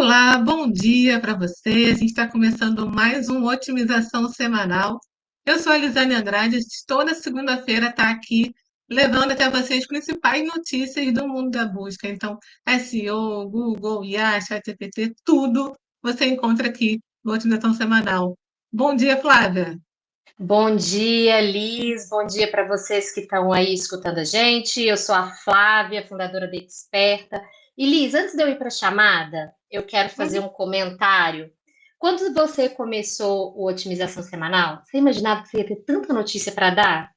Olá, bom dia para você. A gente está começando mais um Otimização Semanal. Eu sou a Elisane Andrade, toda segunda-feira está aqui levando até você as principais notícias do mundo da busca. Então, SEO, Google, IA, ChatGPT, tudo você encontra aqui no Otimização Semanal. Bom dia, Flávia. Bom dia, Liz. Bom dia para vocês que estão aí escutando a gente. Eu sou a Flávia, fundadora da Experta. E Liz, antes de eu ir para a chamada, eu quero fazer um comentário. Quando você começou o Otimização Semanal, você imaginava que você ia ter tanta notícia para dar?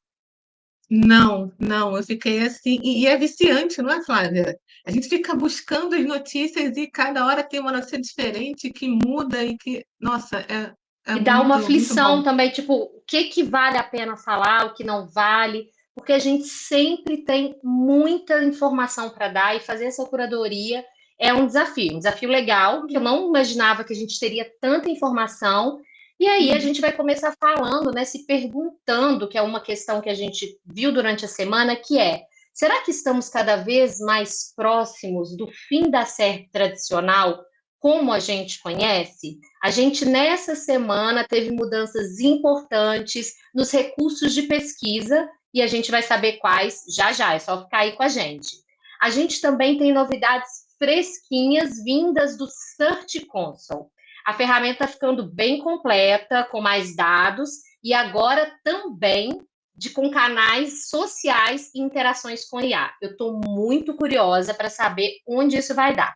Não, não, eu fiquei assim. E é viciante, não é, Flávia? A gente fica buscando as notícias e cada hora tem uma notícia diferente que muda e que, nossa, é E dá uma muito, muito bom. aflição também, tipo, o que que vale a pena falar, o que não vale, porque a gente sempre tem muita informação para dar e fazer essa curadoria é um desafio legal, que eu não imaginava que a gente teria tanta informação. E aí a Uhum. gente vai começar falando, né, se perguntando, que é uma questão que a gente viu durante a semana, que é: será que estamos cada vez mais próximos do fim da série tradicional, como a gente conhece? A gente, nessa semana, teve mudanças importantes nos recursos de pesquisa e a gente vai saber quais já já, é só ficar aí com a gente. A gente também tem novidades fresquinhas vindas do Search Console. A ferramenta está ficando bem completa, com mais dados e agora também com canais sociais e interações com IA. Eu estou muito curiosa para saber onde isso vai dar.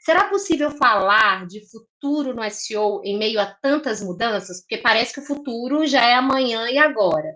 Será possível falar de futuro no SEO em meio a tantas mudanças? Porque parece que o futuro já é amanhã e agora.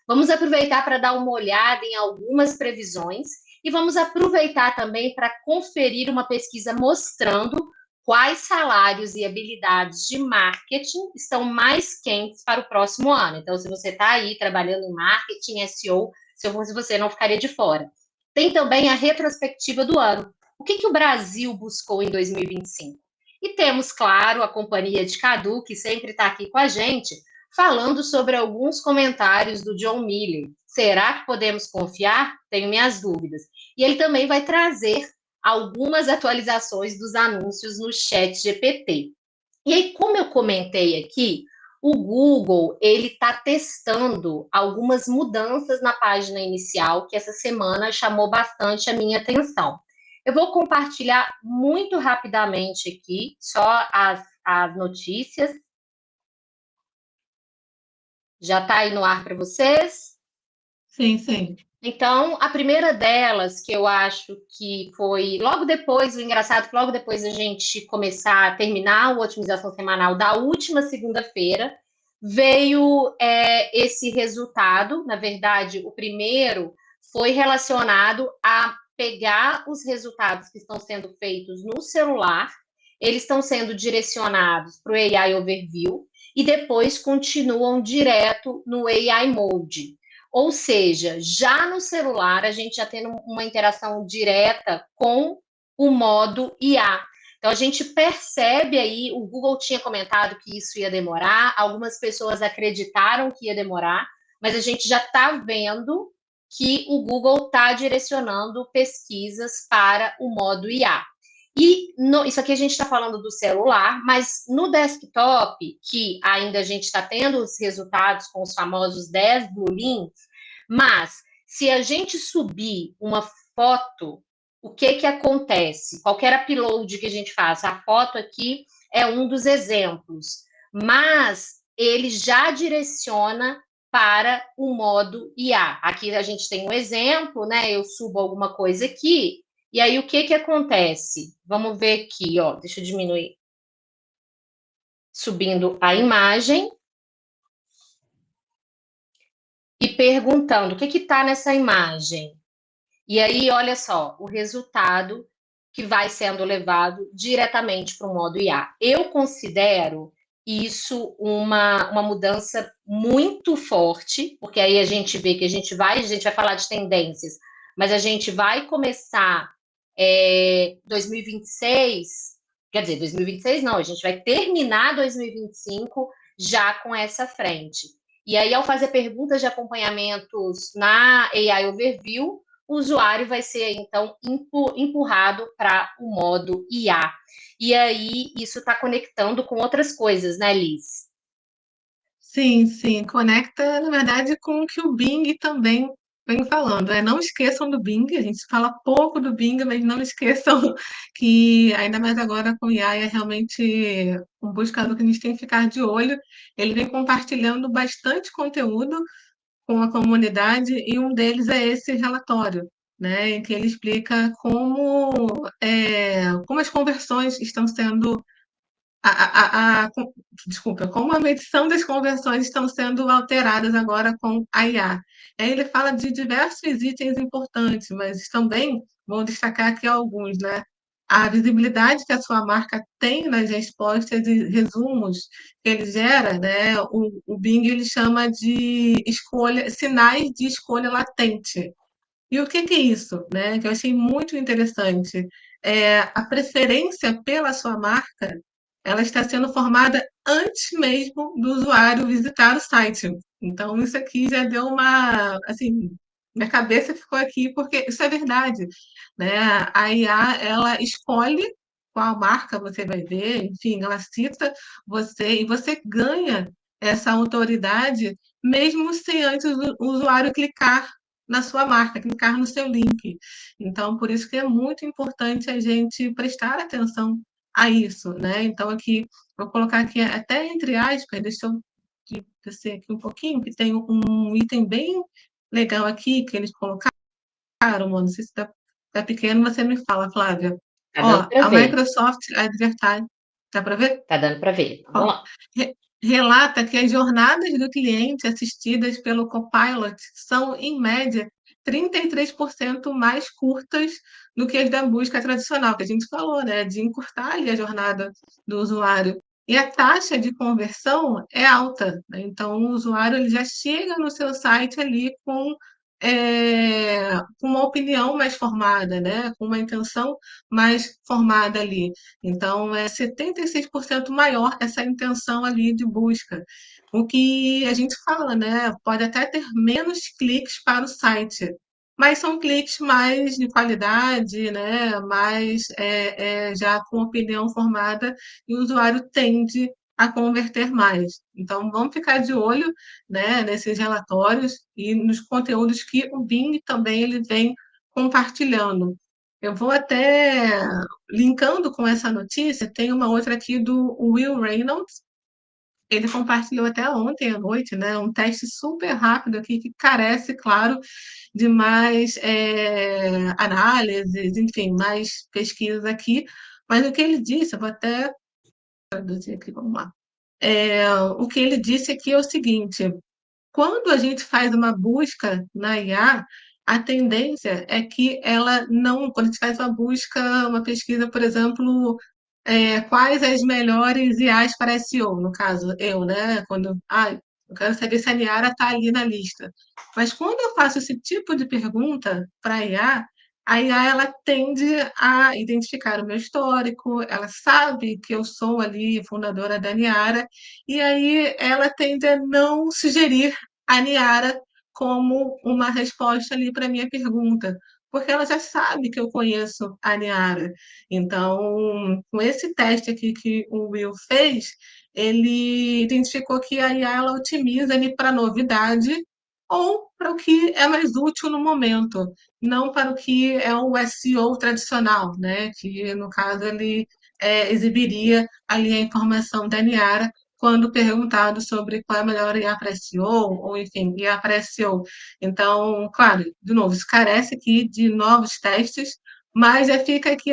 Vamos aproveitar para dar uma olhada em algumas previsões e vamos aproveitar também para conferir uma pesquisa mostrando quais salários e habilidades de marketing estão mais quentes para o próximo ano. Então, se você está aí trabalhando em marketing, SEO, se eu fosse você, não ficaria de fora. Tem também a retrospectiva do ano. O que o Brasil buscou em 2025? E temos, claro, a companhia de Cadu, que sempre está aqui com a gente, falando sobre alguns comentários do John Miller. Será que podemos confiar? Tenho minhas dúvidas. E ele também vai trazer algumas atualizações dos anúncios no chat GPT. E aí, como eu comentei aqui, o Google ele está testando algumas mudanças na página inicial que essa semana chamou bastante a minha atenção. Eu vou compartilhar muito rapidamente aqui só as notícias. Já está aí no ar para vocês? Sim, sim. Então, a primeira delas, que eu acho que foi logo depois, o engraçado é que logo depois a gente começar a terminar o Otimização Semanal da última segunda-feira, veio esse resultado. Na verdade, o primeiro foi relacionado a pegar os resultados que estão sendo feitos no celular, eles estão sendo direcionados para o AI Overview e depois continuam direto no AI Mode. Ou seja, já no celular a gente já tem uma interação direta com o modo IA. Então a gente percebe aí, o Google tinha comentado que isso ia demorar, algumas pessoas acreditaram que ia demorar, mas a gente já está vendo que o Google está direcionando pesquisas para o modo IA. Isso aqui a gente está falando do celular, mas no desktop, que ainda a gente está tendo os resultados com os famosos 10 blue links, mas se a gente subir uma foto, o que que acontece? Qualquer upload que a gente faça, a foto aqui é um dos exemplos, mas ele já direciona para o modo IA. Aqui a gente tem um exemplo, né? Eu subo alguma coisa aqui, e aí o que que acontece? Vamos ver aqui, ó. Deixa eu diminuir. Subindo a imagem e perguntando o que está nessa imagem. E aí, olha só, o resultado que vai sendo levado diretamente para o modo IA. Eu considero isso uma mudança muito forte, porque aí a gente vê que a gente vai falar de tendências, mas a gente vai começar 2026, quer dizer, 2026 não, a gente vai terminar 2025 já com essa frente. E aí, ao fazer perguntas de acompanhamentos na AI Overview, o usuário vai ser, então, empurrado para o modo IA. E aí, isso está conectando com outras coisas, né, Liz? Sim, sim, conecta, na verdade, com o que o Bing também vem falando. Não esqueçam do Bing, a gente fala pouco do Bing, mas não esqueçam que, ainda mais agora com o IA, é realmente um buscador que a gente tem que ficar de olho. Ele vem compartilhando bastante conteúdo com a comunidade e um deles é esse relatório, né, em que ele explica como as conversões estão sendo desculpa, como a medição das conversões estão sendo alteradas agora com a IA. Aí ele fala de diversos itens importantes, mas também vou destacar aqui alguns, né? A visibilidade que a sua marca tem nas respostas e resumos que ele gera, né? O Bing ele chama de escolha, sinais de escolha latente. E o que é isso, né? Que eu achei muito interessante. A preferência pela sua marca, ela está sendo formada antes mesmo do usuário visitar o site. Então, isso aqui já deu uma, assim, minha cabeça ficou aqui porque isso é verdade, né? A IA, ela escolhe qual marca você vai ver, enfim, ela cita você e você ganha essa autoridade mesmo sem antes o usuário clicar na sua marca, clicar no seu link. Então, por isso que é muito importante a gente prestar atenção a isso, né? Então, aqui, vou colocar aqui até entre aspas, deixa eu descer aqui um pouquinho, que tem um item bem legal aqui que eles colocaram, mano, não sei se tá pequeno, você me fala, Flávia. Tá dando Ó, para a ver, Microsoft Advertising, dá para ver? tá dando para ver. Vamos Ó, lá. relata que as jornadas do cliente assistidas pelo Copilot são, em média, 33% mais curtas do que as da busca tradicional, que a gente falou, né? De encurtar ali a jornada do usuário. E a taxa de conversão é alta, né? Então, o usuário ele já chega no seu site ali com uma opinião mais formada, né? Com uma intenção mais formada ali. Então, é 76% maior essa intenção ali de busca. O que a gente fala, né? Pode até ter menos cliques para o site, mas são cliques mais de qualidade, né? Mais já com opinião formada e o usuário tende a converter mais. Então, vamos ficar de olho, né, nesses relatórios e nos conteúdos que o Bing também ele vem compartilhando. Eu vou até linkando com essa notícia, tem uma outra aqui do Will Reynolds. Ele compartilhou até ontem à noite, né? Um teste super rápido aqui que carece, claro, de mais análises, enfim, mais pesquisas aqui. Mas o que ele disse, eu vou até traduzir aqui, vamos lá. O que ele disse aqui é o seguinte: quando a gente faz uma busca na IA, a tendência é que ela não, quando a gente faz uma busca, uma pesquisa, por exemplo, quais as melhores IAs para SEO, no caso, eu, né? Quando, eu quero saber se a Niara está ali na lista. Mas quando eu faço esse tipo de pergunta para a IA ela tende a identificar o meu histórico, ela sabe que eu sou ali fundadora da Niara, e aí ela tende a não sugerir a Niara como uma resposta ali para a minha pergunta, porque ela já sabe que eu conheço a Niara. Então, com esse teste aqui que o Will fez, ele identificou que a IA ela otimiza ali para novidade ou para o que é mais útil no momento, não para o que é o SEO tradicional, né? Que no caso ele exibiria ali a informação da Niara quando perguntado sobre qual é a melhor IA para SEO, ou enfim, IA para SEO. Então, claro, de novo, isso carece aqui de novos testes, mas já fica aqui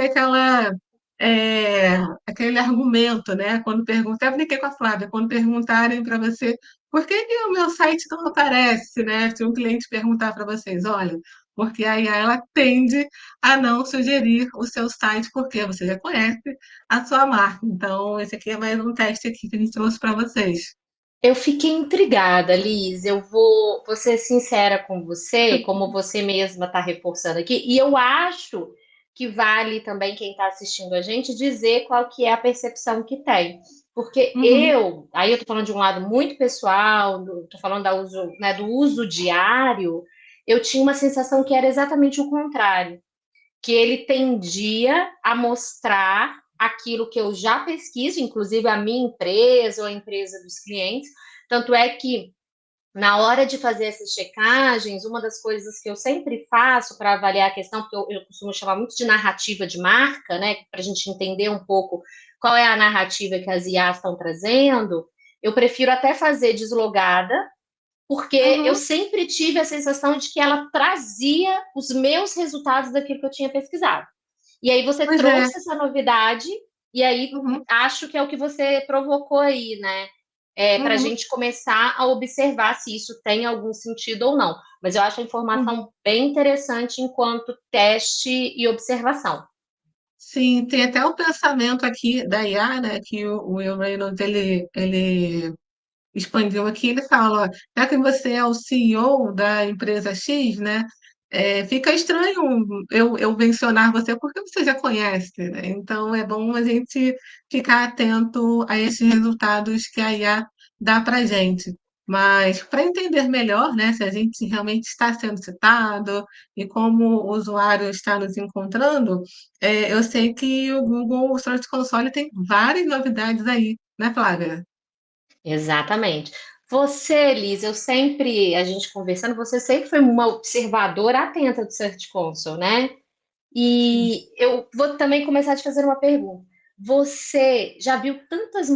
é, aquele argumento, né? Quando perguntam, eu brinquei com a Flávia, quando perguntarem para você por que o meu site não aparece, né? Se um cliente perguntar para vocês, olha, porque aí ela tende a não sugerir o seu site, porque você já conhece a sua marca. Então, esse aqui é mais um teste aqui que a gente trouxe para vocês. Eu fiquei intrigada, Liz. Vou ser sincera com você, como você mesma está reforçando aqui, e eu acho que vale também quem está assistindo a gente dizer qual que é a percepção que tem. Porque Uhum, aí eu estou falando de um lado muito pessoal, estou falando do uso diário, eu tinha uma sensação que era exatamente o contrário, que ele tendia a mostrar aquilo que eu já pesquiso, inclusive a minha empresa ou a empresa dos clientes. Tanto é que, na hora de fazer essas checagens, uma das coisas que eu sempre faço para avaliar a questão, porque eu costumo chamar muito de narrativa de marca, né, para a gente entender um pouco qual é a narrativa que as IAs estão trazendo, eu prefiro até fazer deslogada, porque eu Uhum, sempre tive a sensação de que ela trazia os meus resultados daquilo que eu tinha pesquisado. E aí você pois é. trouxe essa novidade, e aí Uhum, acho que é o que você provocou aí, né? Para a uhum, gente começar a observar se isso tem algum sentido ou não. Mas eu acho a uhum. informação bem interessante enquanto teste e observação. Sim, tem até o pensamento aqui da IA, né, que o Will Reynolds, ele expandiu aqui, ele fala, ó, já que você é o CEO da empresa X, né, fica estranho eu mencionar você porque você já conhece, né? Então é bom a gente ficar atento a esses resultados que a IA dá para a gente. Mas para entender melhor, né, se a gente realmente está sendo citado e como o usuário está nos encontrando, eu sei que o Google Search Console tem várias novidades aí, né, Flávia? Exatamente. Você, Liz, a gente conversando, você sempre foi uma observadora atenta do Search Console, né? Sim. E eu vou também começar a te fazer uma pergunta. Você já viu tantas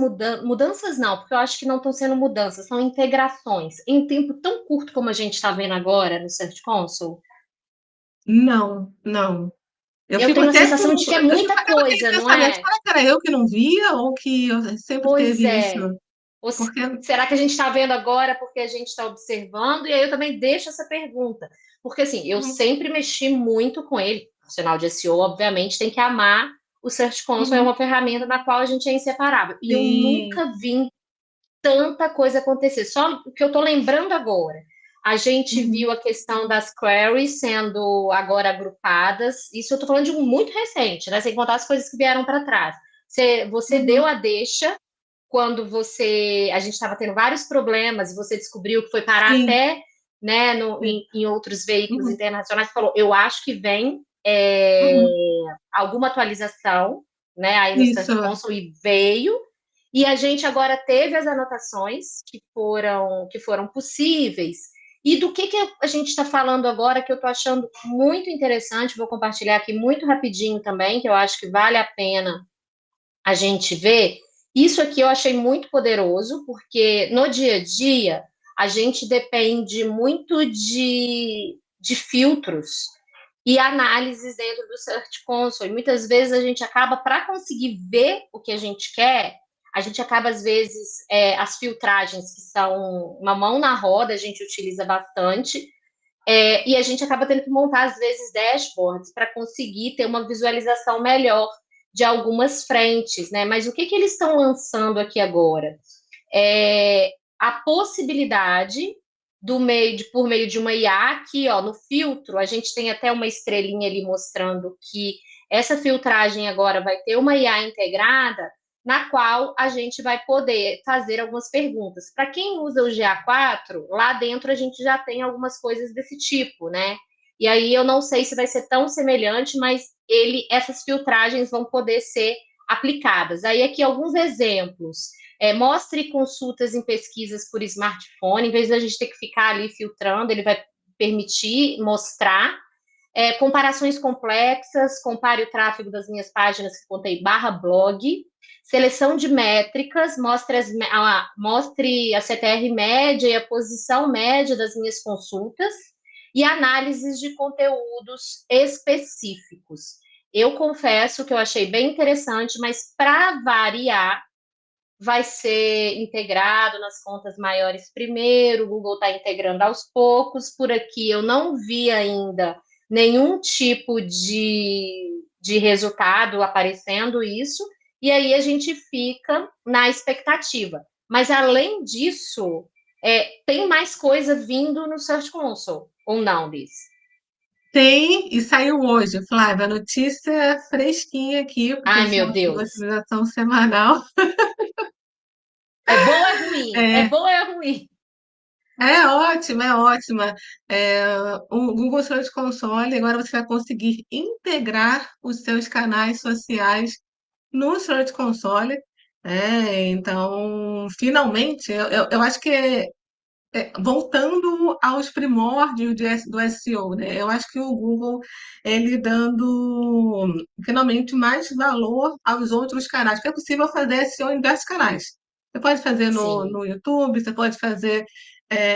mudanças? Não, porque eu acho que não estão sendo mudanças, são integrações em um tempo tão curto como a gente está vendo agora no Search Console. Não, não. Eu Eu fico tenho a até sensação de que é eu fico muita até com aquele coisa, não pensamento, é? será que era eu que não via ou que eu sempre Pois teve isso? é. Ou Porque será que a gente está vendo agora porque a gente está observando? E aí eu também deixo essa pergunta. Porque assim, eu uhum, sempre mexi muito com ele. O sinal de SEO, obviamente, tem que amar o Search Console, é uhum, uma ferramenta na qual a gente é inseparável. E eu sim, nunca vi tanta coisa acontecer. Só o que eu estou lembrando agora. A gente uhum, viu a questão das queries sendo agora agrupadas. Isso eu estou falando de um muito recente, né? Sem contar as coisas que vieram para trás. Você deu uhum, a deixa quando a gente estava tendo vários problemas e você descobriu que foi parar sim, até, né, sim, em outros veículos uhum, internacionais, falou, eu acho que vem uhum, alguma atualização, né, aí no isso. Search Console e veio, e a gente agora teve as anotações que foram possíveis. E do que a gente está falando agora, que eu estou achando muito interessante, vou compartilhar aqui muito rapidinho também, que eu acho que vale a pena a gente vê, isso aqui eu achei muito poderoso, porque no dia a dia a gente depende muito de filtros e análises dentro do Search Console. Muitas vezes a gente acaba, para conseguir ver o que a gente quer, a gente acaba, às vezes, as filtragens, que são uma mão na roda, a gente utiliza bastante, e a gente acaba tendo que montar, às vezes, dashboards para conseguir ter uma visualização melhor de algumas frentes, né? Mas o que eles estão lançando aqui agora? A possibilidade por meio de uma IA, aqui, ó, no filtro, a gente tem até uma estrelinha ali mostrando que essa filtragem agora vai ter uma IA integrada, na qual a gente vai poder fazer algumas perguntas. Para quem usa o GA4, lá dentro a gente já tem algumas coisas desse tipo, né? E aí eu não sei se vai ser tão semelhante, mas essas filtragens vão poder ser aplicadas. Aí aqui alguns exemplos. Mostre consultas em pesquisas por smartphone, em vez da gente ter que ficar ali filtrando, ele vai permitir mostrar. Comparações complexas, compare o tráfego das minhas páginas que contei /blog, seleção de métricas, mostre a CTR média e a posição média das minhas consultas, e análises de conteúdos específicos. Eu confesso que eu achei bem interessante, mas para variar, vai ser integrado nas contas maiores primeiro, o Google está integrando aos poucos. Por aqui eu não vi ainda nenhum tipo de resultado aparecendo isso, e aí a gente fica na expectativa. Mas além disso, tem mais coisa vindo no Search Console, ou não, Liz? Tem, e saiu hoje, Flávia, a notícia fresquinha aqui, porque Ai, esse é meu uma Deus. atualização semanal. É bom ou é ruim? É É, bom ou é ruim? É ótima, é ótima. O Google Search Console, agora você vai conseguir integrar os seus canais sociais no Search Console. Então, finalmente, eu acho que voltando aos primórdios do SEO, né? Eu acho que o Google, ele dando finalmente mais valor aos outros canais, porque é possível fazer SEO em diversos canais. Você pode fazer Sim. no YouTube, você pode fazer,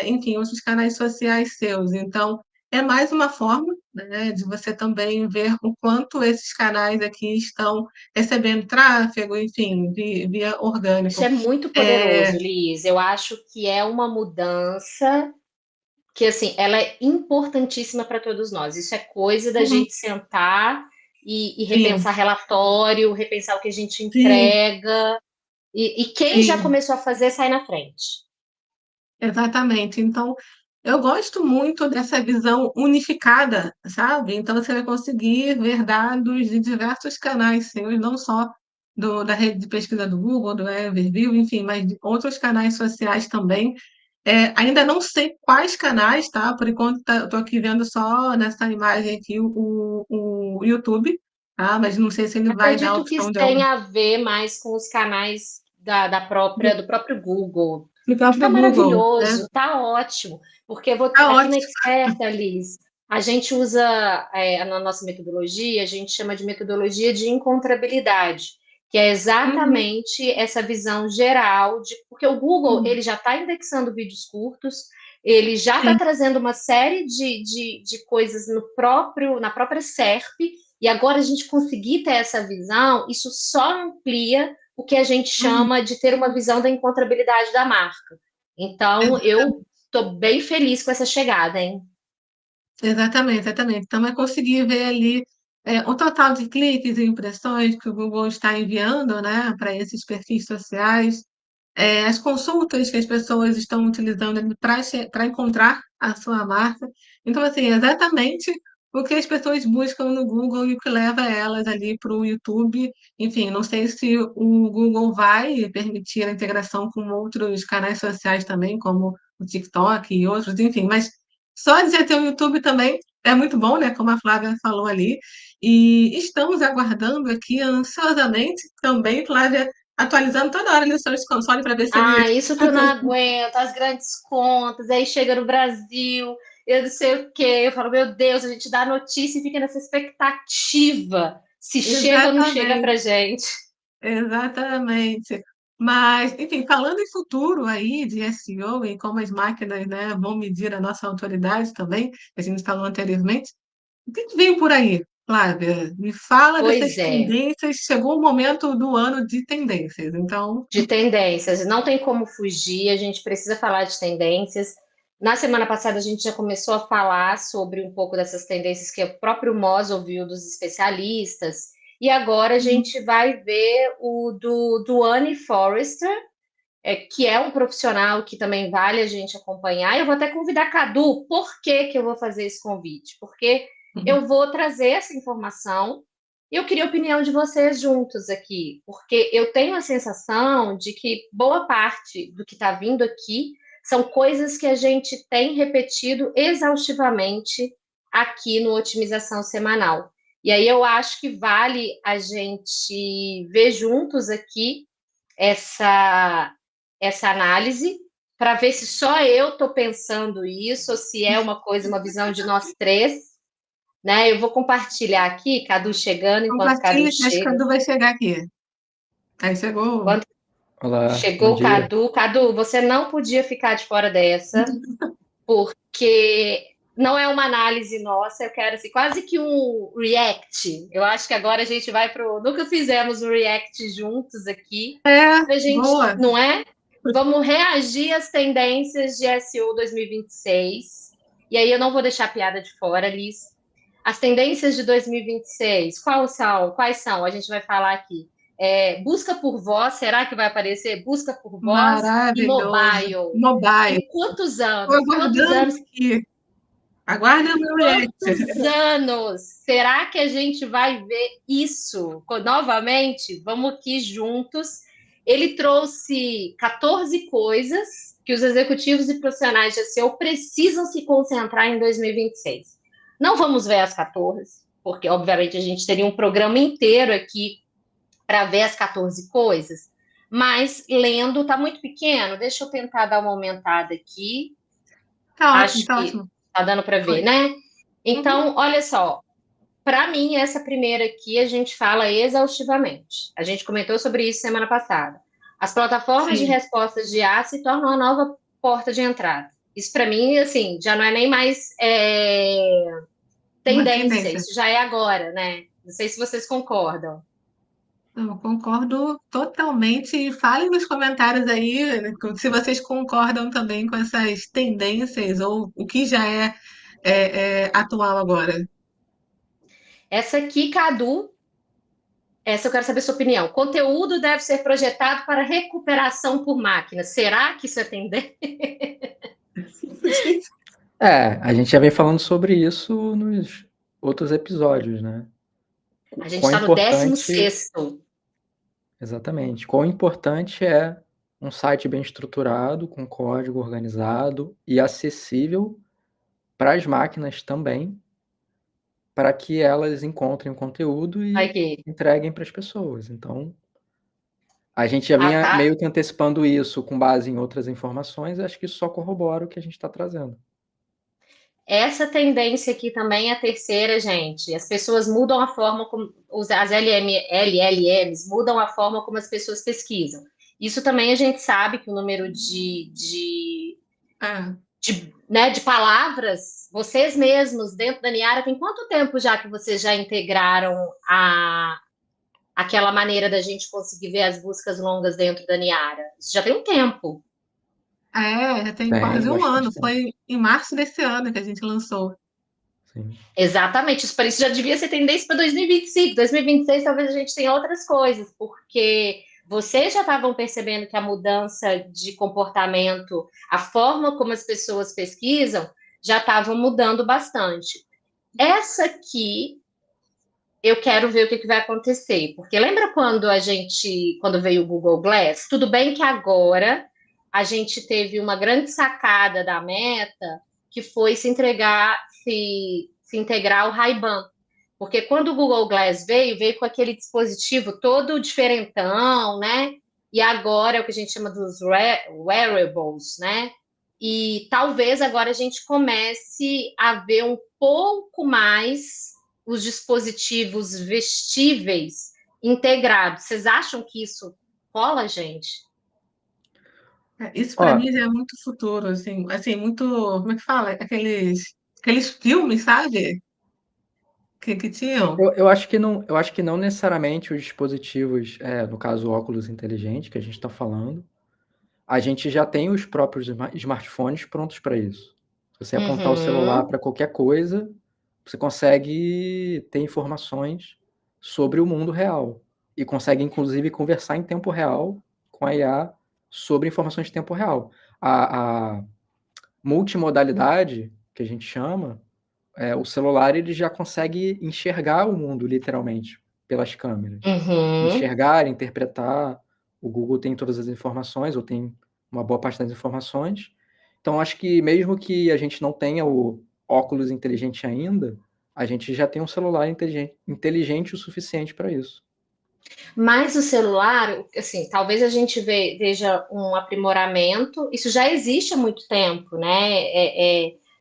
enfim, outros canais sociais seus. Então, é mais uma forma, né, de você também ver o quanto esses canais aqui estão recebendo tráfego, enfim, via Isso orgânico. é muito É, poderoso, Liz. Eu acho que é uma mudança que, assim, ela é importantíssima para todos nós. Isso é coisa da uhum, gente sentar e sim. repensar relatório, repensar o que a gente Sim, entrega. E quem já sim, começou a fazer sai na frente. exatamente. Então, eu gosto muito dessa visão unificada, sabe? Então, você vai conseguir ver dados de diversos canais seus, não só da rede de pesquisa do Google, do Everview, enfim, mas de outros canais sociais também. Ainda não sei quais canais, tá? Por enquanto, estou aqui vendo só nessa imagem aqui o YouTube, tá? Mas não sei se ele vai dar a Acredito que opção isso de algum. tem a ver mais com os canais Do, do próprio Google, do que está próprio Google, né? maravilhoso, está ótimo, porque Tá aqui na ótimo. Experta, Liz, a gente usa, na nossa metodologia, a gente chama de metodologia de encontrabilidade, que é Uhum, exatamente essa visão geral de, porque o Google, uhum. ele já está indexando vídeos curtos, ele já está Sim. trazendo uma série de coisas na própria SERP, e agora a gente conseguir ter essa visão, isso só amplia o que a gente Uhum. chama de ter uma visão da encontrabilidade da marca. Então, eu estou bem feliz com essa chegada, hein? Exatamente, exatamente. Então, vai conseguir ver ali o total de cliques e impressões que o Google está enviando, né, para esses perfis sociais, as consultas que as pessoas estão utilizando para encontrar a sua marca. Então, assim, é exatamente o que as pessoas buscam no Google e o que leva elas ali para o YouTube. Enfim, não sei se o Google vai permitir a integração com outros canais sociais também, como o TikTok e outros, enfim, mas só de já ter o YouTube também é muito bom, né? Como a Flávia falou ali. E estamos aguardando aqui ansiosamente também, Flávia, atualizando toda hora no Search Console para ver se ele. Ah, isso que eu não aguento, as grandes contas, aí chega no Brasil, eu não sei o quê, eu falo, meu Deus, a gente dá a notícia e fica nessa expectativa se chega ou não chega Exatamente, pra gente. exatamente. Mas, enfim, falando em futuro aí de SEO e como as máquinas, né, vão medir a nossa autoridade também, que a gente falou anteriormente, o que que vem por aí, Flávia? Me fala dessas Pois é, tendências. Chegou o momento do ano de tendências, então. de tendências, não tem como fugir, a gente precisa falar de tendências. Na semana passada a gente já começou a falar sobre um pouco dessas tendências que o próprio Moz ouviu dos especialistas, e agora a gente vai ver o do Annie Forrester, que é um profissional que também vale a gente acompanhar. Eu vou até convidar a Cadu. Por que que eu vou fazer esse convite? Porque eu vou trazer essa informação e eu queria a opinião de vocês juntos aqui, porque eu tenho a sensação de que boa parte do que está vindo aqui são coisas que a gente tem repetido exaustivamente aqui no Otimização Semanal. E aí eu acho que vale a gente ver juntos aqui essa essa análise para ver se só eu estou pensando isso ou se é uma coisa, uma visão de nós três, né? Eu vou compartilhar aqui, Cadu chegando, enquanto Cadu Compartilha que acho que a chega. Cadu vai chegar aqui. Aí chegou. Enquanto Olá, bom chegou o dia. Cadu, Cadu, você não podia ficar de fora dessa, porque não é uma análise nossa, eu quero assim, quase que um react. Eu acho que agora a gente vai para o. Nunca fizemos um react juntos aqui. É, A gente, boa. não é? Vamos reagir às tendências de SEO 2026. E aí eu não vou deixar a piada de fora, Liz. As tendências de 2026, quais são? Quais são? A gente vai falar aqui. Busca por voz, será que vai aparecer? Busca por voz e Maravilhoso. mobile. Mobile. Em quantos Estou anos? Quantos aguardando anos? aqui. Aguarda o meu react. Quantos anos? Será que a gente vai ver isso novamente? Vamos aqui juntos. ele trouxe 14 coisas que os executivos e profissionais de SEO precisam se concentrar em 2026. Não vamos ver as 14, porque, obviamente, a gente teria um programa inteiro aqui para ver as 14 coisas, mas lendo está muito pequeno. Deixa eu tentar dar uma aumentada aqui. Tá ótimo, Acho tá que ótimo. está dando para ver, Foi. né? Uhum. Então, olha só, para mim, essa primeira aqui a gente fala exaustivamente. A gente comentou sobre isso semana passada. As plataformas de Sim, respostas de IA se tornam a nova porta de entrada. Isso, para mim, assim, já não é nem mais uma tendência, tendência. isso já é agora, né? Não sei se vocês concordam. Eu concordo totalmente. E falem nos comentários aí, né, se vocês concordam também com essas tendências ou o que já é atual agora. Essa aqui, Cadu, essa eu quero saber sua opinião. Conteúdo deve ser projetado para recuperação por máquina. Será que isso é tendência? A gente já vem falando sobre isso nos outros episódios, né? A gente Quão está no importante, 16º. exatamente, quão importante é um site bem estruturado, com código organizado e acessível para as máquinas também, para que elas encontrem o conteúdo e Aqui. entreguem para as pessoas. Então, a gente já Ah, vinha tá. meio que antecipando isso com base em outras informações, e acho que isso só corrobora o que a gente está trazendo. Essa tendência aqui também é a terceira, gente. As pessoas mudam a forma como as LLMs mudam a forma como as pessoas pesquisam. Isso também a gente sabe que o número Ah, de palavras, vocês mesmos dentro da Niara, tem quanto tempo já que vocês já integraram aquela maneira da gente conseguir ver as buscas longas dentro da Niara? Isso já tem um tempo. já tem Tem quase um ano. bastante tempo. Foi em março desse ano que a gente lançou. Sim. Exatamente, isso para isso já devia ser tendência para 2025. 2026 talvez a gente tenha outras coisas, porque vocês já estavam percebendo que a mudança de comportamento, a forma como as pessoas pesquisam, já estavam mudando bastante. Essa aqui eu quero ver o que, que vai acontecer, porque lembra quando veio o Google Glass? Tudo bem que agora a gente teve uma grande sacada da Meta, que foi se integrar ao Ray-Ban. Porque quando o Google Glass veio com aquele dispositivo todo diferentão, né? E agora é o que a gente chama dos wearables, né? E talvez agora a gente comece a ver um pouco mais os dispositivos vestíveis integrados. Vocês acham que isso cola, gente? Isso Ó, para mim já é muito futuro, assim, muito, como é que fala? Aqueles filmes, sabe? Que tinham. eu acho que não necessariamente os dispositivos, no caso o óculos inteligente que a gente está falando, a gente já tem os próprios smartphones prontos para isso. Se você apontar o celular Uhum, para qualquer coisa, você consegue ter informações sobre o mundo real e consegue inclusive conversar em tempo real com a IA sobre informações de tempo real. A multimodalidade que a gente chama, o celular ele já consegue enxergar o mundo literalmente pelas câmeras, uhum. enxergar, interpretar. O Google tem todas as informações, ou tem uma boa parte das informações. Então acho que mesmo que a gente não tenha o óculos inteligente ainda, a gente já tem um celular inteligente o suficiente para isso. Mas o celular, assim, talvez a gente veja um aprimoramento. Isso já existe há muito tempo, né?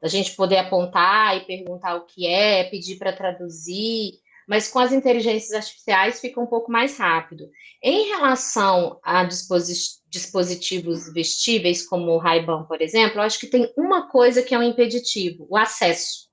A gente poder apontar e perguntar o que é, pedir para traduzir, mas com as inteligências artificiais fica um pouco mais rápido. Em relação a dispositivos vestíveis, como o Ray-Ban, por exemplo, eu acho que tem uma coisa que é um impeditivo: o acesso.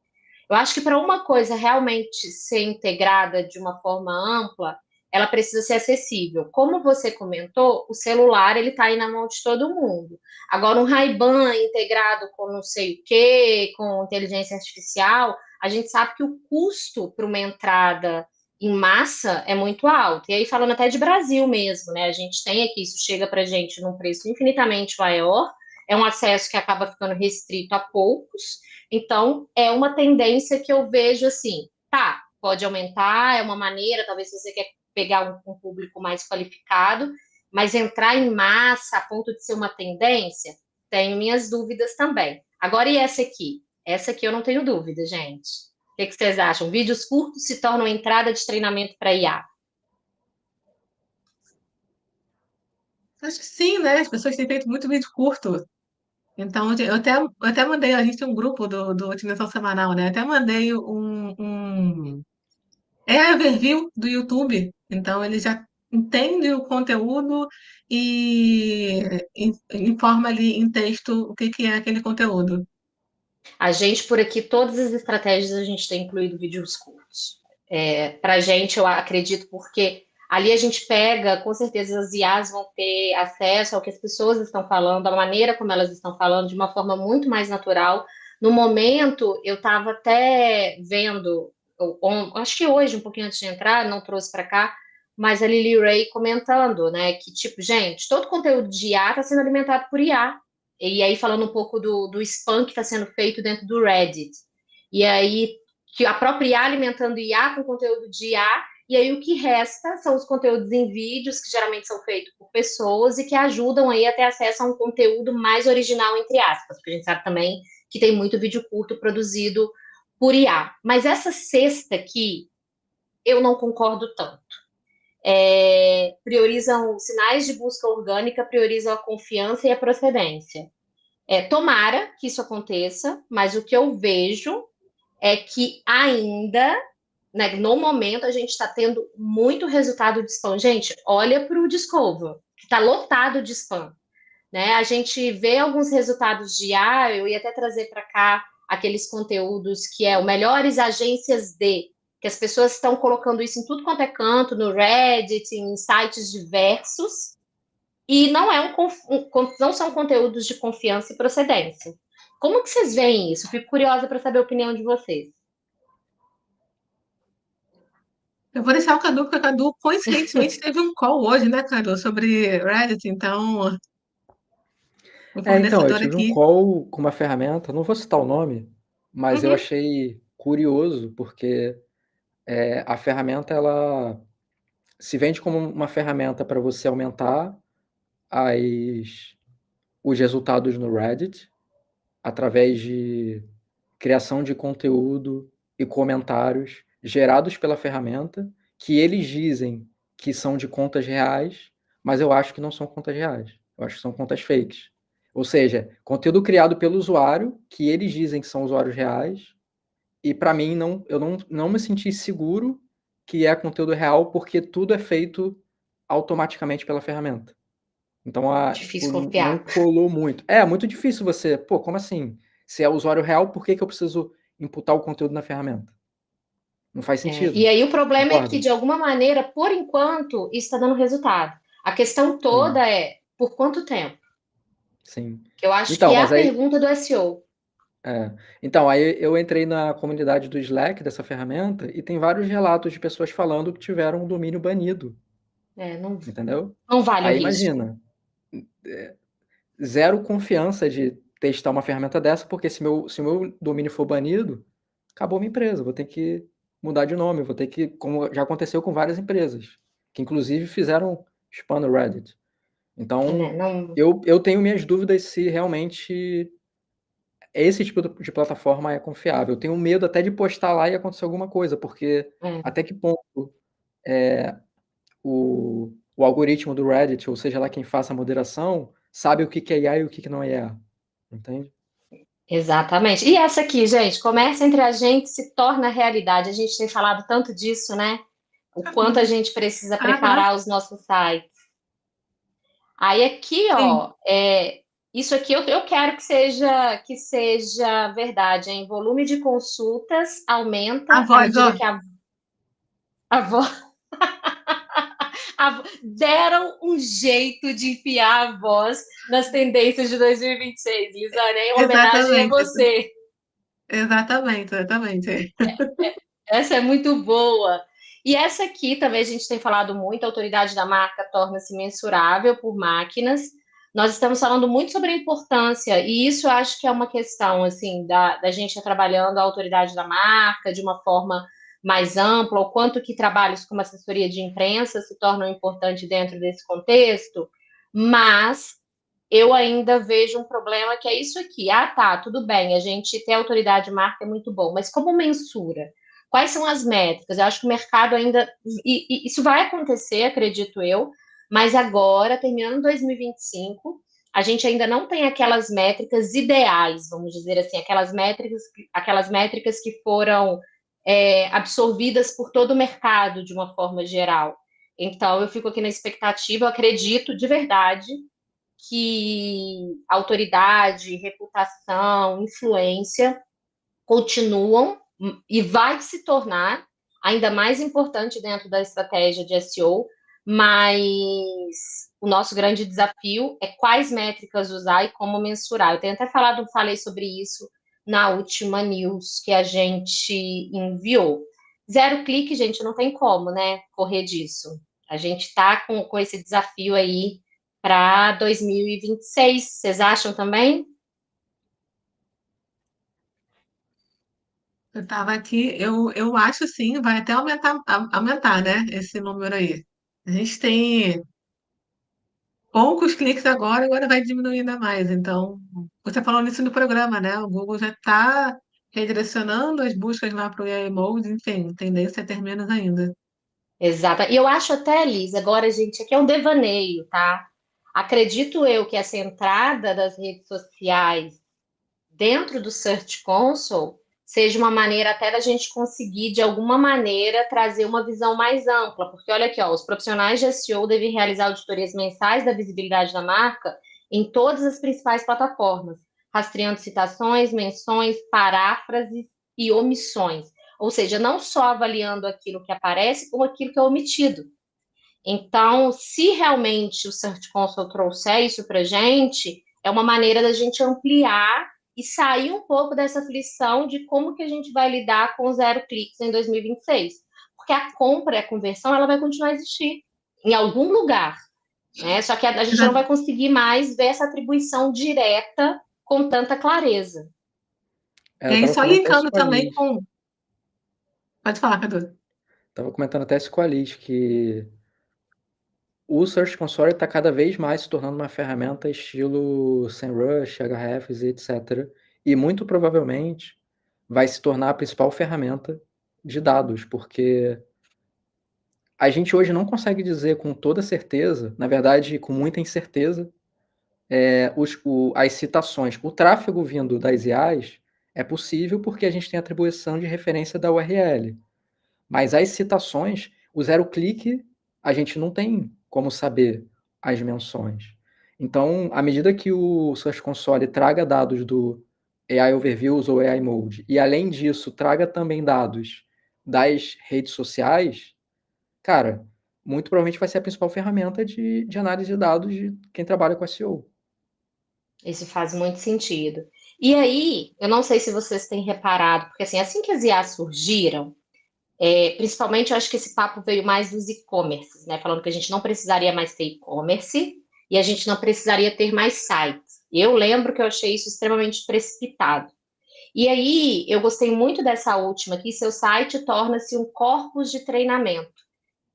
Eu acho que para uma coisa realmente ser integrada de uma forma ampla, ela precisa ser acessível. Como você comentou, o celular ele está aí na mão de todo mundo. Agora, um Ray-Ban integrado com não sei o quê, com inteligência artificial, a gente sabe que o custo para uma entrada em massa é muito alto. E aí, falando até de Brasil mesmo, né? A gente tem aqui, isso chega para a gente num preço infinitamente maior, é um acesso que acaba ficando restrito a poucos, então, é uma tendência que eu vejo assim, tá, pode aumentar, é uma maneira, talvez se você quer pegar um público mais qualificado, mas entrar em massa a ponto de ser uma tendência, tenho minhas dúvidas também. Agora, e essa aqui? Essa aqui eu não tenho dúvida, gente. O que vocês acham? Vídeos curtos se tornam entrada de treinamento para IA? Acho que sim, né? As pessoas têm feito muito vídeo curto. Então, eu até mandei, a gente tem um grupo do Otimização Semanal, né? Até mandei a overview do YouTube. Então, ele já entende o conteúdo e informa ali em texto o que que é aquele conteúdo. A gente, por aqui, todas as estratégias a gente tem incluído vídeos curtos. Para a gente, eu acredito, porque ali a gente pega, com certeza as IAs vão ter acesso ao que as pessoas estão falando, a maneira como elas estão falando, de uma forma muito mais natural. No momento, eu estava até vendo, acho que hoje, um pouquinho antes de entrar, não trouxe para cá, mas a Lily Ray comentando, né, que tipo, gente, todo conteúdo de IA está sendo alimentado por IA. E aí, falando um pouco do spam que está sendo feito dentro do Reddit. E aí, que a própria IA alimentando IA com conteúdo de IA, e aí o que resta são os conteúdos em vídeos, que geralmente são feitos por pessoas e que ajudam aí a ter acesso a um conteúdo mais original, entre aspas, porque a gente sabe também que tem muito vídeo curto produzido por IA. Mas essa sexta aqui, eu não concordo tanto. Priorizam sinais de busca orgânica, priorizam a confiança e a procedência. Tomara que isso aconteça, mas o que eu vejo é que ainda, né, no momento, a gente está tendo muito resultado de spam. Gente, olha para o Discover, que está lotado de spam. Né? A gente vê alguns resultados de eu ia até trazer para cá aqueles conteúdos que o melhores agências de, que as pessoas estão colocando isso em tudo quanto é canto, no Reddit, em sites diversos, e não são conteúdos de confiança e procedência. Como que vocês veem isso? Fico curiosa para saber a opinião de vocês. Eu vou deixar o Cadu, porque o Cadu coincidentemente teve um call hoje, né, Cadu, sobre Reddit, então o Então, eu fornecedor tive um aqui. call com uma ferramenta, não vou citar o nome, mas eu Uhum, achei curioso, porque a ferramenta, ela se vende como uma ferramenta para você aumentar os resultados no Reddit, através de criação de conteúdo e comentários gerados pela ferramenta, que eles dizem que são de contas reais, mas eu acho que não são contas reais. Eu acho que são contas fakes. Ou seja, conteúdo criado pelo usuário, que eles dizem que são usuários reais, e para mim eu não me senti seguro que é conteúdo real, porque tudo é feito automaticamente pela ferramenta. Então, tipo, Difícil não confiar. colou muito. É muito difícil você, pô, como assim? Se é usuário real, por que eu preciso imputar o conteúdo na ferramenta? Não faz E sentido, aí o problema é que, concorda? de alguma maneira, por enquanto, isso está dando resultado. A questão Sim, toda é por quanto tempo? sim. Que eu acho que Então, é a mas aí, pergunta do SEO. é, então, aí eu entrei na comunidade do Slack dessa ferramenta e tem vários relatos de pessoas falando que tiveram o domínio banido, Não, entendeu? não vale o Aí risco. imagina, zero confiança de testar uma ferramenta dessa, porque se o meu domínio for banido, acabou minha empresa, vou ter que mudar de nome, vou ter que, como já aconteceu com várias empresas, que inclusive fizeram spam no Reddit. Né? Então, Não, eu tenho minhas dúvidas se realmente esse tipo de plataforma é confiável. Eu tenho medo até de postar lá e acontecer alguma coisa, porque é. até que ponto o algoritmo do Reddit, ou seja lá quem faça a moderação, sabe o que é IA e o que não é IA. Entende? Exatamente. E essa aqui, gente, comércio entre a gente se torna realidade. A gente tem falado tanto disso, né? O quanto a gente precisa aham, preparar os nossos sites. Aí aqui, sim. ó, isso aqui eu quero que seja verdade, hein? Volume de consultas A aumenta à voz, ó. medida que a voz deram um jeito de enfiar a voz nas tendências de 2026. Lisane, em homenagem a Exatamente. você. Exatamente, exatamente. Essa é muito boa. E essa aqui também a gente tem falado muito, a autoridade da marca torna-se mensurável por máquinas. Nós estamos falando muito sobre a importância, e isso eu acho que é uma questão, assim, da gente trabalhando a autoridade da marca de uma forma mais ampla, o quanto que trabalhos como assessoria de imprensa se tornam importantes dentro desse contexto, mas eu ainda vejo um problema que é isso aqui. Ah, tá, tudo bem, a gente ter autoridade de marca é muito bom, mas como mensura? Quais são as métricas? Eu acho que o mercado ainda. E isso vai acontecer, acredito eu, mas agora, terminando 2025, a gente ainda não tem aquelas métricas ideais, vamos dizer assim, aquelas métricas que foram absorvidas por todo o mercado de uma forma geral. Então, eu fico aqui na expectativa, eu acredito de verdade que autoridade, reputação, influência continuam e vai se tornar ainda mais importante dentro da estratégia de SEO, mas o nosso grande desafio é quais métricas usar e como mensurar. Eu tenho até falei sobre isso na última news que a gente enviou. Zero clique, gente, não tem como, né, correr disso. A gente está com esse desafio aí para 2026. Vocês acham também? Eu estava aqui, eu acho sim, vai até aumentar, né, esse número aí. A gente tem poucos cliques agora vai diminuir ainda mais. Então, você falou nisso no programa, né? O Google já está redirecionando as buscas lá para o AI Mode, enfim, a tendência é ter menos ainda. Exato. E eu acho até, Liz, agora, gente, aqui é um devaneio, tá? Acredito eu que essa entrada das redes sociais dentro do Search Console seja uma maneira até da gente conseguir, de alguma maneira, trazer uma visão mais ampla. Porque olha aqui, ó, os profissionais de SEO devem realizar auditorias mensais da visibilidade da marca em todas as principais plataformas, rastreando citações, menções, paráfrases e omissões. Ou seja, não só avaliando aquilo que aparece, como aquilo que é omitido. Então, se realmente o Search Console trouxer isso para a gente, é uma maneira da gente ampliar e sair um pouco dessa aflição de como que a gente vai lidar com zero cliques em 2026. Porque a compra e a conversão, ela vai continuar a existir em algum lugar, né? Só que a gente não vai conseguir mais ver essa atribuição direta com tanta clareza. É, E eu aí, tava só falando até isso linkando com a também Liz. com. Pode falar, Cadu. Tava comentando até isso com a Liz, que o Search Console está cada vez mais se tornando uma ferramenta estilo SEMrush, Ahrefs e etc. E muito provavelmente vai se tornar a principal ferramenta de dados, porque a gente hoje não consegue dizer com toda certeza, na verdade, com muita incerteza, as citações. O tráfego vindo das IAs é possível porque a gente tem atribuição de referência da URL. Mas as citações, o zero clique, a gente não tem como saber as menções. Então, à medida que o Search Console traga dados do AI Overviews ou AI Mode, e além disso, traga também dados das redes sociais, cara, muito provavelmente vai ser a principal ferramenta de análise de dados de quem trabalha com SEO. Isso faz muito sentido. E aí, eu não sei se vocês têm reparado, porque assim que as IAs surgiram, principalmente, eu acho que esse papo veio mais dos e-commerces, né? Falando que a gente não precisaria mais ter e-commerce e a gente não precisaria ter mais sites. Eu lembro que eu achei isso extremamente precipitado. E aí, eu gostei muito dessa última aqui, seu site torna-se um corpus de treinamento.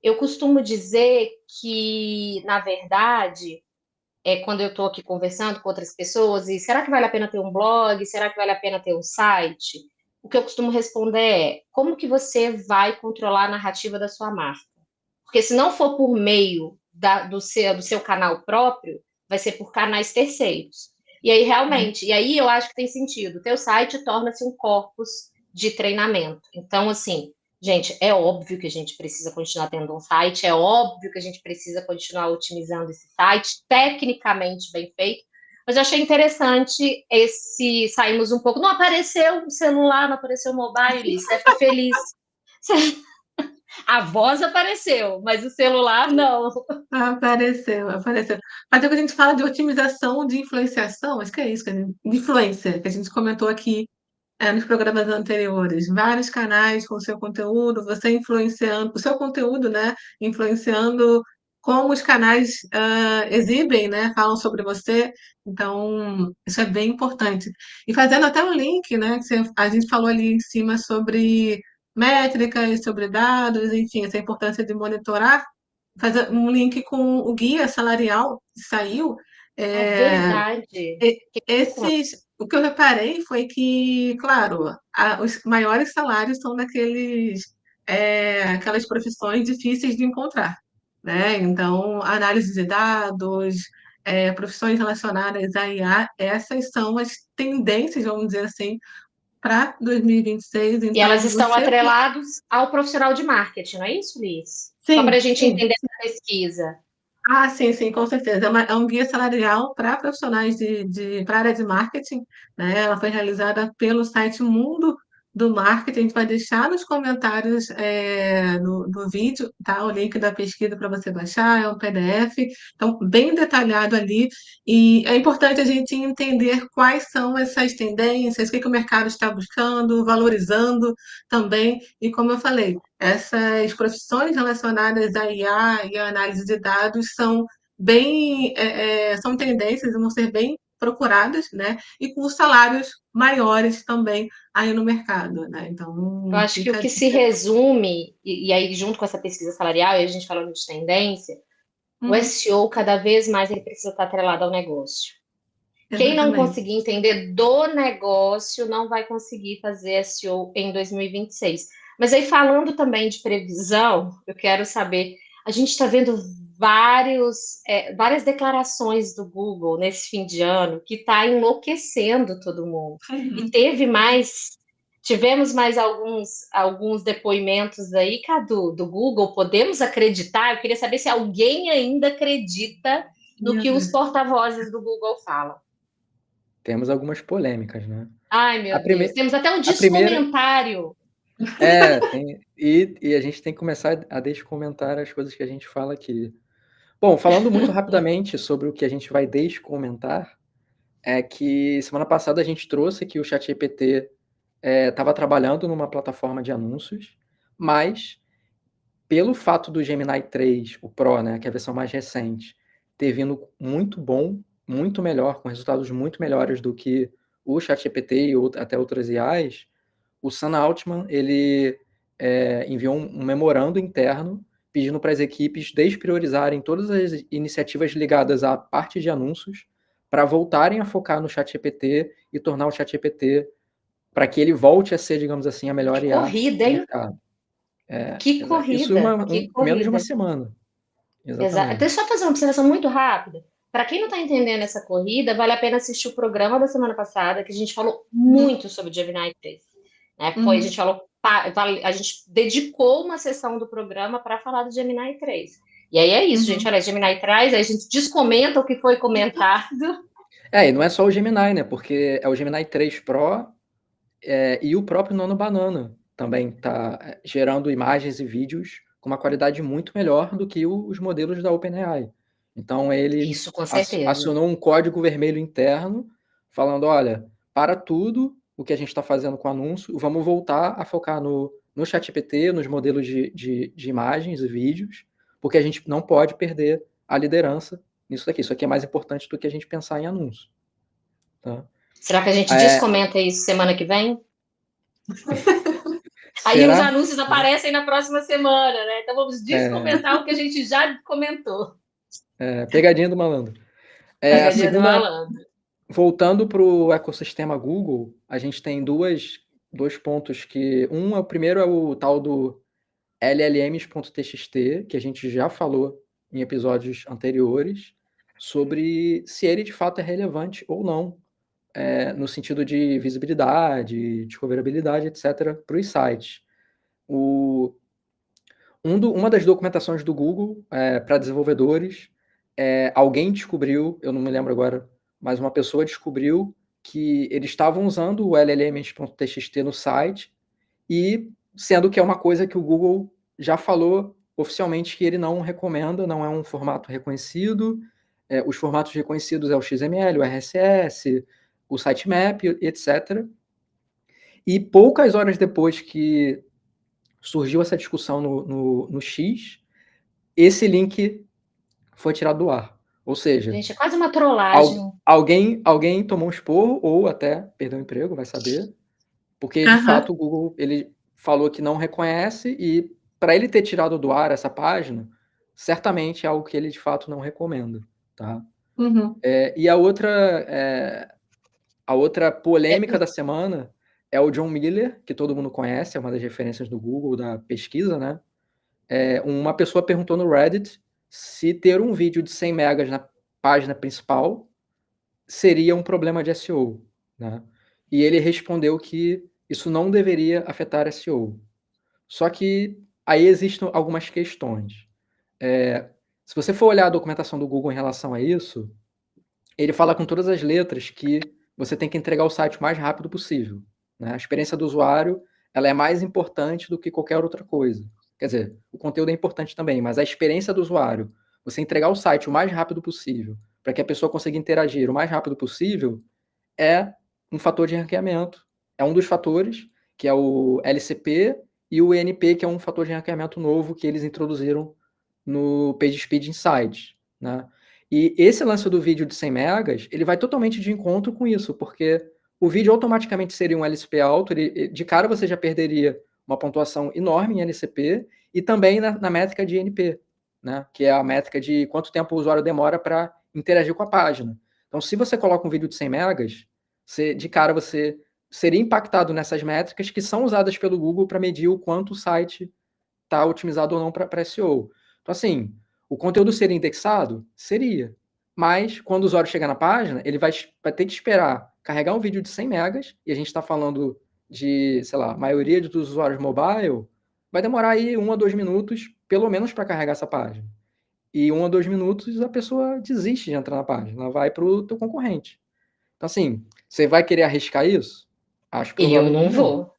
Eu costumo dizer que, na verdade, quando eu estou aqui conversando com outras pessoas, e será que vale a pena ter um blog? Será que vale a pena ter um site? O que eu costumo responder é: como que você vai controlar a narrativa da sua marca? Porque se não for por meio do seu canal próprio, vai ser por canais terceiros. E aí, realmente, e aí eu acho que tem sentido. O teu site torna-se um corpus de treinamento. Então, assim, gente, é óbvio que a gente precisa continuar tendo um site, é óbvio que a gente precisa continuar otimizando esse site, tecnicamente bem feito, mas eu achei interessante esse saímos um pouco. Não apareceu o celular, não apareceu o mobile, você deve estar feliz. A voz apareceu, mas o celular não. Apareceu, apareceu. Mas é que a gente fala de otimização de influenciação, acho que é isso, de influência, que a gente comentou aqui nos programas anteriores. Vários canais com o seu conteúdo, você influenciando, o seu conteúdo, né? Influenciando como os canais exibem, né? Falam sobre você. Então, isso é bem importante. E fazendo até um link, né? A gente falou ali em cima sobre métricas sobre dados, enfim, essa importância de monitorar, fazer um link com o guia salarial que saiu. É É, verdade. o que eu reparei foi que, claro, os maiores salários são aquelas profissões difíceis de encontrar, né? Então, análise de dados, profissões relacionadas à IA, essas são as tendências, vamos dizer assim, para 2026. E elas Então, estão atreladas ao profissional de marketing, não é isso, Liz? Só para sim, a gente sim. entender a pesquisa. Ah, sim, sim, com certeza. É um guia salarial para profissionais para a área de marketing, né? Ela foi realizada pelo site Mundo do Marketing. A gente vai deixar nos comentários do vídeo, tá? O link da pesquisa para você baixar, é um PDF, então bem detalhado ali. E é importante a gente entender quais são essas tendências, o que o mercado está buscando, valorizando também. E como eu falei, essas profissões relacionadas à IA e à análise de dados são tendências e vão ser bem procuradas, né? E com salários maiores também aí no mercado, né? Eu Então, acho que o fica a que se dica. resume, e aí junto com essa pesquisa salarial, e a gente falando de tendência, o Uhum, SEO cada vez mais ele precisa estar atrelado ao negócio. Quem não exatamente. conseguir entender do negócio não vai conseguir fazer SEO em 2026. Mas aí, falando também de previsão, eu quero saber: a gente está vendo várias declarações do Google nesse fim de ano que está enlouquecendo todo mundo. E Uhum. tivemos mais alguns depoimentos aí, Cadu, do Google. Podemos acreditar? Eu queria saber se alguém ainda acredita no Meu que os Deus. porta-vozes do Google falam. Temos algumas polêmicas, né? Ai, A, meu Deus. prime Temos até um a primeira descomentário. e a gente tem que começar a descomentar as coisas que a gente fala aqui. Bom, falando muito rapidamente sobre o que a gente vai descomentar, é que semana passada a gente trouxe que o ChatGPT estava trabalhando numa plataforma de anúncios, mas pelo fato do Gemini 3, o Pro, né, que é a versão mais recente, ter vindo muito bom, muito melhor, com resultados muito melhores do que o ChatGPT e até outras IAs, o Sam Altman ele enviou um memorando interno pedindo para as equipes despriorizarem todas as iniciativas ligadas à parte de anúncios para voltarem a focar no ChatGPT e tornar o ChatGPT para que ele volte a ser, digamos assim, a melhor Que IA corrida, do hein? mercado. Que Isso corrida, que menos de uma corrida. semana. Exato. Exatamente. Deixa eu só fazer uma observação muito rápida. Para quem não está entendendo essa corrida, vale a pena assistir o programa da semana passada, que a gente falou Uhum, muito sobre o Gemini 3. Né? A uhum, gente falou, a gente dedicou uma sessão do programa para falar do Gemini 3. E aí é isso, gente. uhum. Olha, Gemini 3, aí a gente descomenta o que foi comentado. E não é só o Gemini, né? Porque é o Gemini 3 Pro e o próprio Nano Banana também está gerando imagens e vídeos com uma qualidade muito melhor do que os modelos da OpenAI. Então ele Isso, com certeza. acionou um código vermelho interno falando, olha, para tudo o que a gente está fazendo com o anúncio, vamos voltar a focar no ChatGPT, nos modelos de imagens e vídeos, porque a gente não pode perder a liderança nisso daqui. Isso aqui é mais importante do que a gente pensar em anúncio. Tá? Será que a gente É, descomenta isso semana que vem? Aí os será? anúncios aparecem na próxima semana, né? Então vamos descomentar o que a gente já comentou. Pegadinha do malandro. A Pegadinha do segunda, malandro. voltando para o ecossistema Google, a gente tem dois pontos que... o primeiro é o tal do LLMs.txt, que a gente já falou em episódios anteriores, sobre se ele de fato é relevante ou não, no sentido de visibilidade, discoverabilidade, etc., para os sites. Uma das documentações do Google para desenvolvedores, alguém descobriu, eu não me lembro agora, mas uma pessoa descobriu que eles estavam usando o LLMs.txt no site, e sendo que é uma coisa que o Google já falou oficialmente que ele não recomenda, não é um formato reconhecido. Os formatos reconhecidos é o XML, o RSS, o sitemap, etc. E poucas horas depois que surgiu essa discussão no X, esse link foi tirado do ar. Ou seja, Gente, é quase uma trollagem. alguém tomou um esporro ou até perdeu o emprego, vai saber, porque de Aham. fato o Google ele falou que não reconhece e para ele ter tirado do ar essa página, certamente é algo que ele de fato não recomenda, tá? Uhum. E a outra polêmica da semana é o John Miller, que todo mundo conhece, é uma das referências do Google, da pesquisa, né? Uma pessoa perguntou no Reddit se ter um vídeo de 100 megas na página principal seria um problema de SEO, né? E ele respondeu que isso não deveria afetar SEO. Só que aí existem algumas questões. Se você for olhar a documentação do Google em relação a isso, ele fala com todas as letras que você tem que entregar o site o mais rápido possível, né? A experiência do usuário, ela é mais importante do que qualquer outra coisa. Quer dizer, o conteúdo é importante também, mas a experiência do usuário, você entregar o site o mais rápido possível, para que a pessoa consiga interagir o mais rápido possível, é um fator de ranqueamento. É um dos fatores, que é o LCP, e o ENP, que é um fator de ranqueamento novo que eles introduziram no PageSpeed Insights, né? E esse lance do vídeo de 100 megas, ele vai totalmente de encontro com isso, porque o vídeo automaticamente seria um LCP alto, de cara você já perderia uma pontuação enorme em LCP e também na métrica de NP, né? Que é a métrica de quanto tempo o usuário demora para interagir com a página. Então, se você coloca um vídeo de 100 megas, de cara você seria impactado nessas métricas que são usadas pelo Google para medir o quanto o site está otimizado ou não para SEO. Então, assim, o conteúdo seria indexado? Seria. Mas, quando o usuário chegar na página, ele vai ter que esperar carregar um vídeo de 100 megas, e a gente está falando de, sei lá, a maioria dos usuários mobile, vai demorar aí 1 a 2 minutos, pelo menos, para carregar essa página. E 1 a 2 minutos a pessoa desiste de entrar na página, ela vai para o teu concorrente. Então, assim, você vai querer arriscar isso? Acho Eu provável não que não. vou.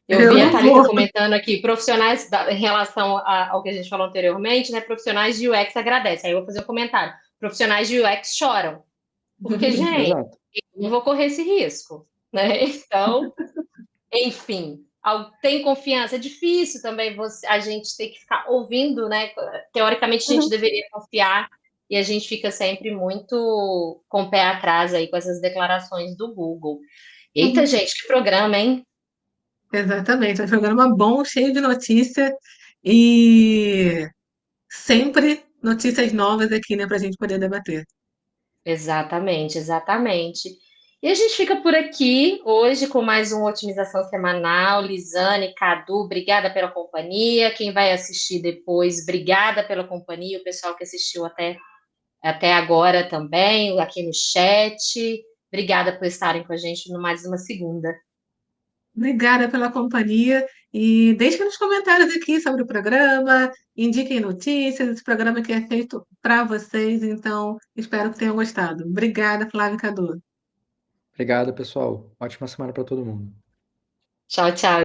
Eu Eu vi a não Thalita vou. comentando aqui, profissionais, em relação ao que a gente falou anteriormente, né? Profissionais de UX agradecem. Aí eu vou fazer um comentário. Profissionais de UX choram. Porque, gente, Exato. eu não vou correr esse risco, né? Então, enfim, tem confiança. É difícil também a gente ter que ficar ouvindo, né? Teoricamente, a gente Uhum. deveria confiar e a gente fica sempre muito com o pé atrás aí com essas declarações do Google. Eita, Uhum. gente, que programa, hein? Exatamente, é um programa bom, cheio de notícia e sempre notícias novas aqui, né, para a gente poder debater. Exatamente, exatamente. E a gente fica por aqui hoje com mais uma otimização semanal. Lisane, Cadu, obrigada pela companhia. Quem vai assistir depois, obrigada pela companhia. O pessoal que assistiu até agora também, aqui no chat. Obrigada por estarem com a gente no mais uma segunda. Obrigada pela companhia e deixem nos comentários aqui sobre o programa, indiquem notícias, esse programa que é feito para vocês, então espero que tenham gostado. Obrigada, Flávia Cadu. Obrigado, pessoal. Ótima semana para todo mundo. Tchau, tchau.